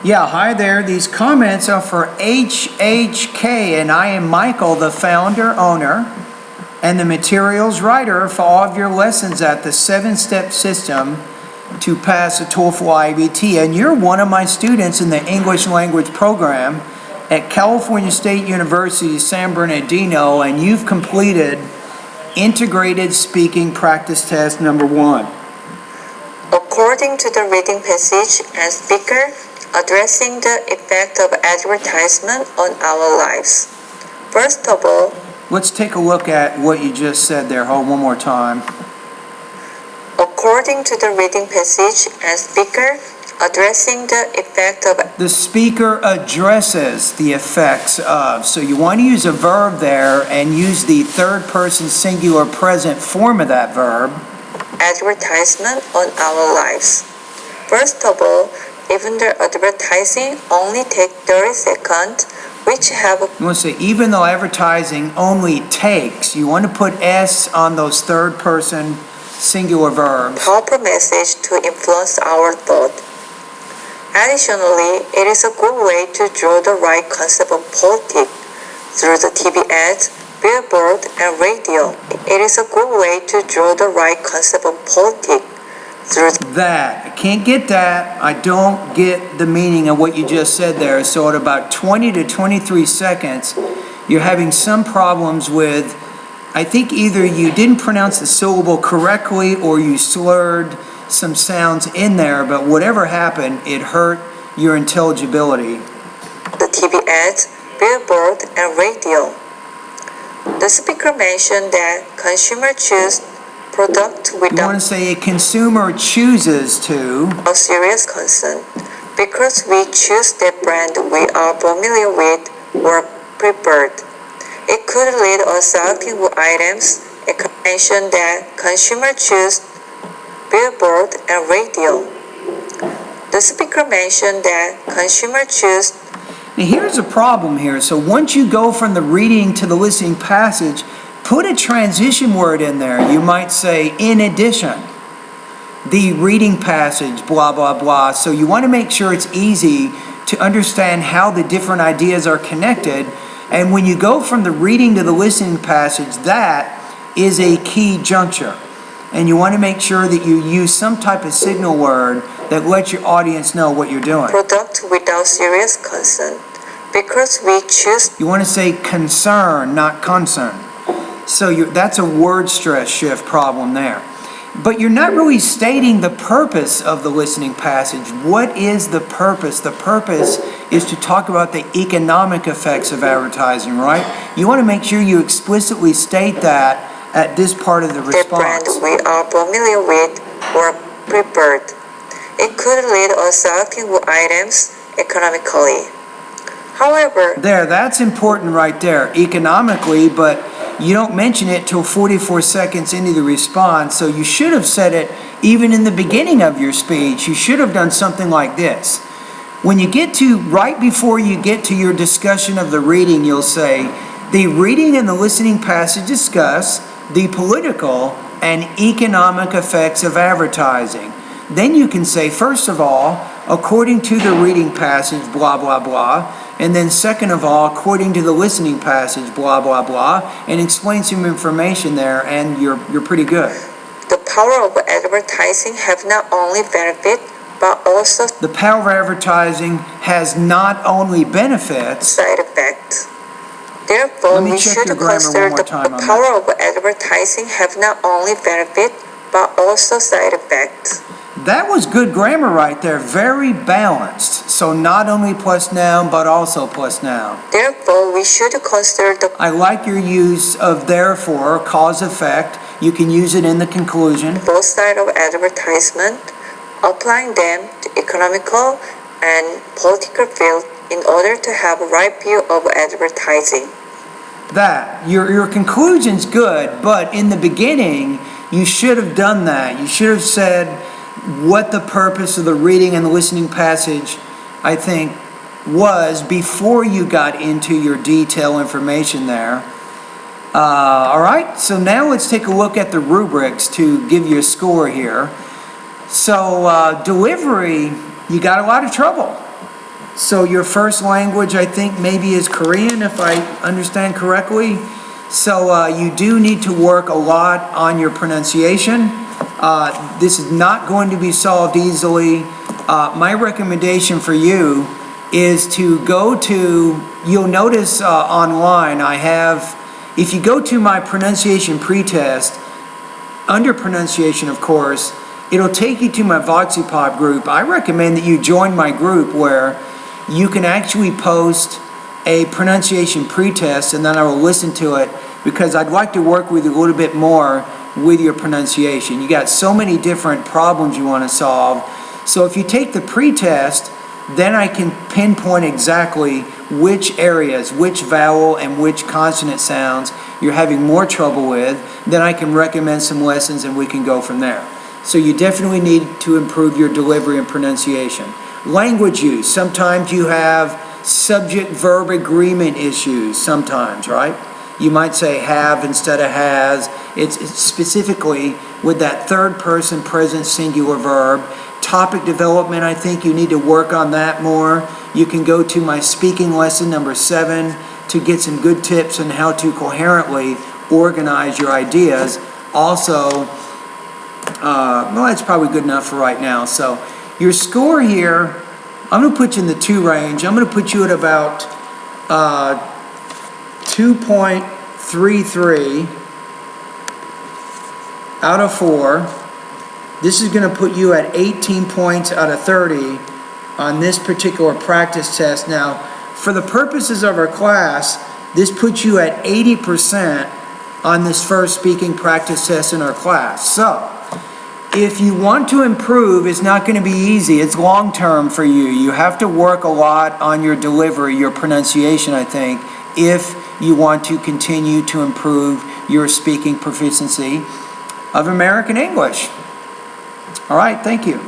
Yeah, hi there. These comments are for HHK, and I am Michael, the founder, owner, and the materials writer for all of your lessons at the 7-step system to pass the TOEFL IBT. And you're one of my students in the English language program at California State University, San Bernardino, and you've completed Integrated Speaking Practice Test number 1. According to the reading passage and speaker, addressing the effect of advertisement on our lives. First of all, let's take a look at what you just said there. Hold one more time. According to the reading passage and speaker, addressing the effect of... The speaker addresses the effects of. So you want to use a verb there and use the third person singular present form of that verb. Advertisement on our lives. First of all, even the advertising only take 30 seconds, which have... You want to say, even though advertising only takes, you want to put S on those third person singular verbs. Proper message to influence our thought. Additionally, it is a good way to draw the right concept of politics through the TV ads, billboard, and radio. It is a good way to draw the right concept of politics through that. I can't get that. I don't get the meaning of what you just said there. So at about 20 to 23 seconds, you're having some problems with, I think either you didn't pronounce the syllable correctly or you slurred some sounds in there, but whatever happened, it hurt your intelligibility. The TV ads, billboard, and radio. The speaker mentioned that consumers choose product without... You want to say a consumer chooses to... a serious concern, because we choose that brand we are familiar with or preferred. It could lead us selecting items. It could mention that consumers choose billboard and radio. The speaker mentioned that consumers choose... Now here's a problem here. So once you go from the reading to the listening passage, put a transition word in there. You might say, in addition, the reading passage, blah, blah, blah. So you want to make sure it's easy to understand how the different ideas are connected. And when you go from the reading to the listening passage, that is a key juncture. And you want to make sure that you use some type of signal word that lets your audience know what you're doing. Product without serious concern, because we choose... You want to say concern, not concern. So that's a word stress shift problem there. But you're not really stating the purpose of the listening passage. What is the purpose? The purpose is to talk about the economic effects of advertising, right? You want to make sure you explicitly state that at this part of the response. The brand we are familiar with or preferred. It could lead us selecting items economically. However... That's important right there, economically, but you don't mention it till 44 seconds into the response, so you should have said it even in the beginning of your speech. You should have done something like this. When you get to, right before you get to your discussion of the reading, you'll say, the reading and the listening passage discuss the political and economic effects of advertising. Then you can say, first of all, according to the reading passage, blah, blah, blah. And then second of all, according to the listening passage, blah, blah, blah, and explain some information there, and you're pretty good. The power of advertising have not only benefit, but also... The power of advertising has not only benefits... side effects. Therefore, we should consider the power of advertising have not only benefit, but also side effects. That was good grammar right there, very balanced. So not only plus noun, but also plus noun. Therefore, we should consider the... I like your use of therefore, cause effect. You can use it in the conclusion. Both sides of advertisement, applying them to economical and political field in order to have a right view of advertising. That. Your conclusion's good, but in the beginning, you should have done that. You should have said what the purpose of the reading and the listening passage, I think, was before you got into your detailed information there. All right, so now let's take a look at the rubrics to give you a score here. So delivery, you got a lot of trouble. So your first language, I think, maybe is Korean, if I understand correctly. So you do need to work a lot on your pronunciation. This is not going to be solved easily. My recommendation for you is to go to, you'll notice online I have, if you go to my pronunciation pretest, under pronunciation of course, it'll take you to my VoxyPop group. I recommend that you join my group where you can actually post a pronunciation pretest and then I will listen to it because I'd like to work with you a little bit more with your pronunciation. You got so many different problems you want to solve. So if you take the pretest, then I can pinpoint exactly which areas, which vowel and which consonant sounds you're having more trouble with. Then I can recommend some lessons and we can go from there. So you definitely need to improve your delivery and pronunciation. Language use. Sometimes you have subject-verb agreement issues sometimes, right? You might say have instead of has. It's specifically with that third person present singular verb. Topic development, I think you need to work on that more. You can go to my speaking lesson number 7 to get some good tips on how to coherently organize your ideas. Also, well, that's probably good enough for right now. So your score here, I'm going to put you in the 2 range. I'm going to put you at about 2.33 out of 4. This is going to put you at 18 points out of 30 on this particular practice test. Now, for the purposes of our class, this puts you at 80% on this first speaking practice test in our class. So, if you want to improve, it's not going to be easy. It's long term for you. You have to work a lot on your delivery, your pronunciation, I think, if you want to continue to improve your speaking proficiency of American English. All right, thank you.